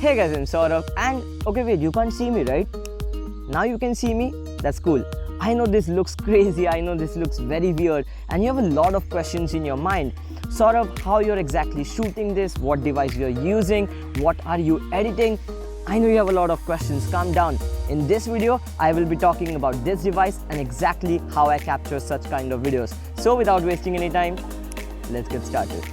Hey guys, I'm Saurabh and okay wait, you can't see me right? Now you can see me? That's cool. I know this looks crazy, I know this looks very weird and you have a lot of questions in your mind. Saurabh, how you're exactly shooting this, what device you're using, what are you editing? I know you have a lot of questions, calm down. In this video, I will be talking about this device and exactly how I capture such kind of videos. So without wasting any time, let's get started.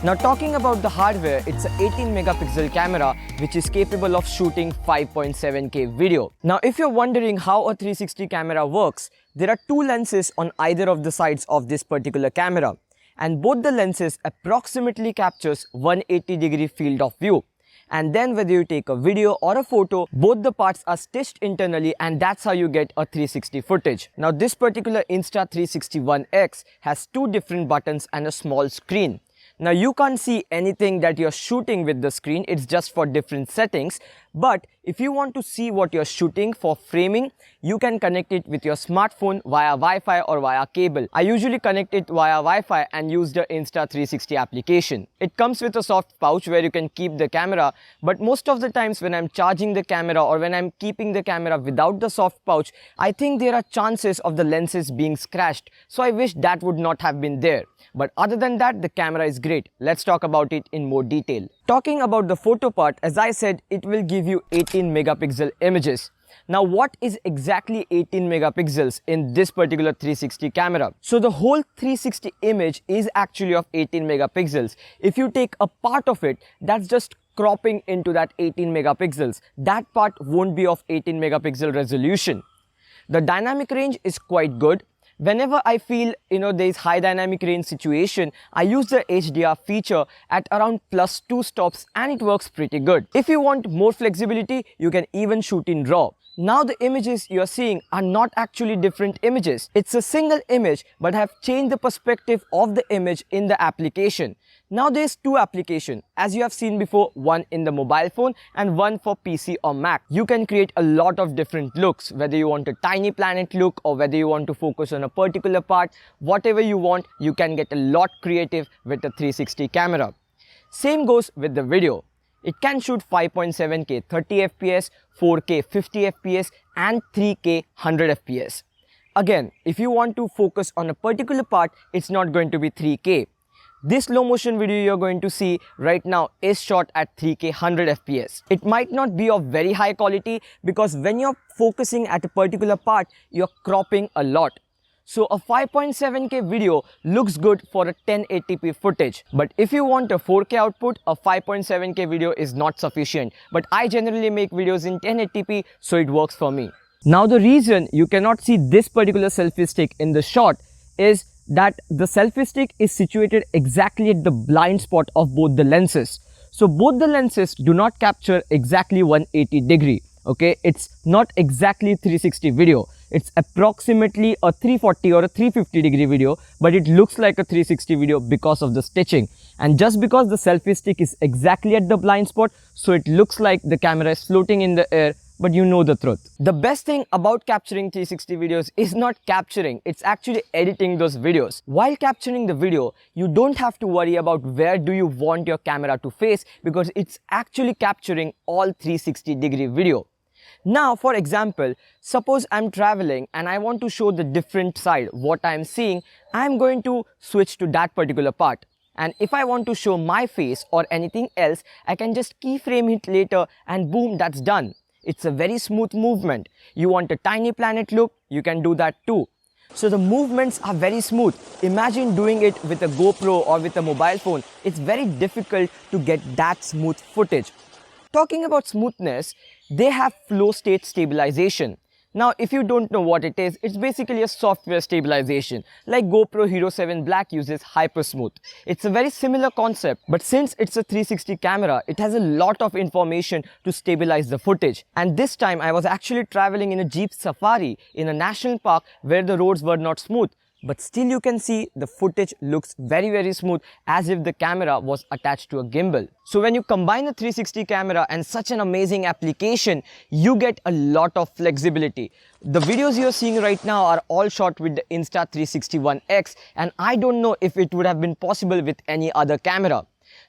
Now talking about the hardware, it's an 18 megapixel camera which is capable of shooting 5.7K video. Now if you're wondering how a 360 camera works, there are two lenses on either of the sides of this particular camera. And both the lenses approximately captures 180-degree field of view. And then whether you take a video or a photo, both the parts are stitched internally and that's how you get a 360 footage. Now this particular Insta360 One X has two different buttons and a small screen. Now you can't see anything that you're shooting with the screen, it's just for different settings. But if you want to see what you're shooting for framing, you can connect it with your smartphone via Wi-Fi or via cable. I usually connect it via Wi-Fi and use the Insta360 application. It comes with a soft pouch where you can keep the camera, but most of the times when I'm charging the camera or when I'm keeping the camera without the soft pouch, I think there are chances of the lenses being scratched. So I wish that would not have been there. But other than that, the camera is great. Let's talk about it in more detail. Talking about the photo part, as I said, it will give you 18 megapixel images. Now what is exactly 18 megapixels in this particular 360 camera? So the whole 360 image is actually of 18 megapixels. If you take a part of it, that's just cropping into that 18 megapixels. That part won't be of 18 megapixel resolution. The dynamic range is quite good. Whenever I feel, there is high dynamic range situation, I use the HDR feature at around +2 stops and it works pretty good. If you want more flexibility, you can even shoot in RAW. Now the images you are seeing are not actually different images. It's a single image but have changed the perspective of the image in the application. Now there's two applications, as you have seen before, one in the mobile phone and one for PC or Mac. You can create a lot of different looks, whether you want a tiny planet look or whether you want to focus on a particular part, whatever you want, you can get a lot creative with the 360 camera. Same goes with the video. It can shoot 5.7K 30 FPS, 4K 50 FPS and 3K 100 FPS. Again, if you want to focus on a particular part, it's not going to be 3K. This slow motion video you're going to see right now is shot at 3K 100 FPS. It might not be of very high quality because when you're focusing at a particular part, you're cropping a lot. So a 5.7K video looks good for a 1080p footage. But if you want a 4K output, a 5.7K video is not sufficient. But I generally make videos in 1080p, so it works for me. Now the reason you cannot see this particular selfie stick in the shot is that the selfie stick is situated exactly at the blind spot of both the lenses. So both the lenses do not capture exactly 180 degree. Okay, it's not exactly 360 video. It's approximately a 340 or a 350 degree video, but it looks like a 360 video because of the stitching. And just because the selfie stick is exactly at the blind spot, so it looks like the camera is floating in the air, but you know the truth. The best thing about capturing 360 videos is not capturing, it's actually editing those videos. While capturing the video, you don't have to worry about where do you want your camera to face because it's actually capturing all 360 degree video. Now, for example, suppose I'm traveling and I want to show the different side, what I'm seeing, I'm going to switch to that particular part. And if I want to show my face or anything else, I can just keyframe it later and boom, that's done. It's a very smooth movement. You want a tiny planet look, you can do that too. So the movements are very smooth. Imagine doing it with a GoPro or with a mobile phone. It's very difficult to get that smooth footage. Talking about smoothness, they have flow state stabilization. Now, if you don't know what it is, it's basically a software stabilization. Like GoPro Hero 7 Black uses Hypersmooth. It's a very similar concept, but since it's a 360 camera, it has a lot of information to stabilize the footage. And this time I was actually traveling in a Jeep Safari in a national park where the roads were not smooth. but still you can see the footage looks very smooth, as if the camera was attached to a gimbal. So when you combine a 360 camera and such an amazing application, you get a lot of flexibility. The videos you're seeing right now are all shot with the Insta360 One X, and I don't know if it would have been possible with any other camera.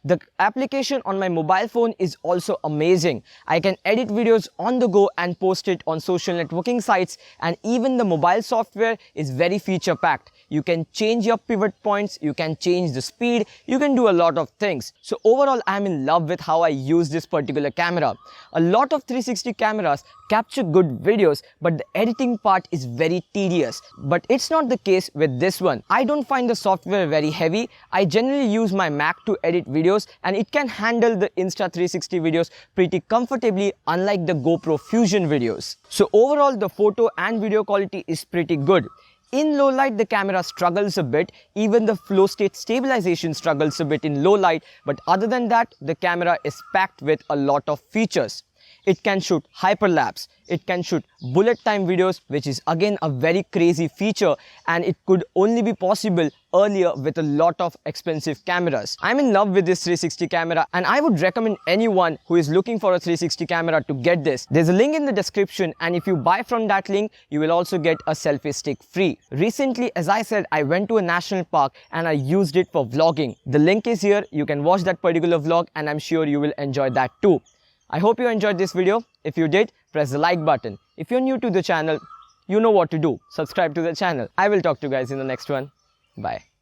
The application on my mobile phone is also amazing. I can edit videos on the go and post it on social networking sites, and even the mobile software is very feature packed. You can change your pivot points, you can change the speed, you can do a lot of things. So overall, I'm in love with how I use this particular camera. A lot of 360 cameras capture good videos, but the editing part is very tedious. But it's not the case with this one. I don't find the software very heavy. I generally use my Mac to edit videos, and it can handle the Insta360 videos pretty comfortably, unlike the GoPro Fusion videos. So overall, the photo and video quality is pretty good. In low light, the camera struggles a bit. Even the flow state stabilization struggles a bit in low light, but other than that, the camera is packed with a lot of features. It can shoot hyperlapse, it can shoot bullet time videos, which is again a very crazy feature, and it could only be possible earlier with a lot of expensive cameras. I'm in love with this 360 camera, and I would recommend anyone who is looking for a 360 camera to get this. There's a link in the description, and if you buy from that link, you will also get a selfie stick free. Recently, as I said, I went to a national park and I used it for vlogging. The link is here. You can watch that particular vlog, and I'm sure you will enjoy that too. I hope you enjoyed this video. If you did, press the like button. If you're new to the channel, you know what to do. Subscribe to the channel. I will talk to you guys in the next one. Bye.